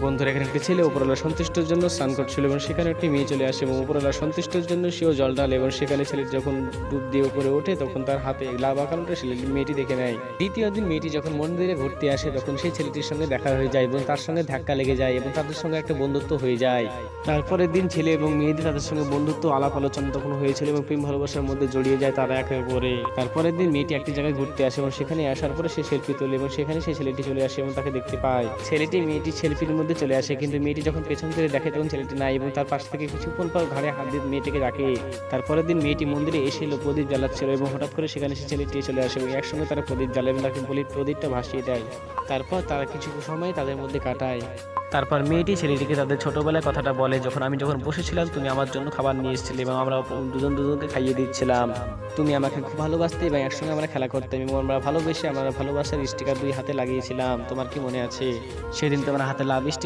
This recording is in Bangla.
বন্ধুরা, এখানে একটি ছেলে উপরওয়ালা সন্তুষ্টের জন্য স্নান করছিল এবং সেখানে একটি মেয়ে চলে আসে এবং উপরওয়ালা সন্তুষ্টের জন্য সেও জল ঢালে এবং সেখানে ছেলে যখন ডুব দিয়ে উপরে ওঠে তখন তার হাতে লাভ আঁকানোটা মেয়েটি দেখে নেয়। দ্বিতীয় দিন মেয়েটি যখন মন্দিরে ঘুরতে আসে তখন সেই ছেলেটির সঙ্গে দেখা হয়ে যায় এবং তার সঙ্গে ধাক্কা লেগে যায় এবং তাদের সঙ্গে একটা বন্ধুত্ব হয়ে যায়। তারপরের দিন ছেলে এবং মেয়েটি তাদের সঙ্গে বন্ধুত্ব আলাপ আলোচনা তখন হয়েছিল এবং প্রেম ভালোবাসার মধ্যে জড়িয়ে যায় তারা একে অপরে। তারপরের দিন মেয়েটি একটি জায়গায় ঘুরতে আসে এবং সেখানে আসার পরে সে সেলফি তোলে এবং সেখানে সেই ছেলেটি চলে আসে এবং তাকে দেখতে পায়। ছেলেটি মেয়েটি সেলফির মধ্যে চলে আসে, কিন্তু মেয়েটি যখন পেছন থেকে দেখে তখন ছেলেটি নাই এবং তার পাশ থেকে কিছুক্ষণ পর ঘাড়ে হাত দিয়ে মেয়েটিকে ডাকে। তারপরের দিন মেয়েটি মন্দিরে এসে প্রদীপ জ্বালাচ্ছিল এবং হঠাৎ করে সেখানে সে ছেলেটি চলে আসে এবং একসঙ্গে তারা প্রদীপ জ্বালে এবং তাকে প্রদীপটা ভাসিয়ে দেয়। তারপর তারা কিছু সময় তাদের মধ্যে কাটায়। তারপর মেয়েটি ছেলেটিকে তাদের ছোটবেলায় কথাটা বলে, যখন বসেছিলাম তুমি আমার জন্য খাবার নিয়ে এসেছিলে এবং আমরা দুজনকে খাইয়ে দিচ্ছিলাম। তুমি আমাকে খুব ভালোবাসতে এবং একসঙ্গে আমরা খেলা করতাম এবং আমরা ভালোবেসে আমরা ভালোবাসার স্টিকার দুই হাতে লাগিয়েছিলাম। তোমার কি মনে আছে? সেদিন তোমার হাতে লাভ স্টিকার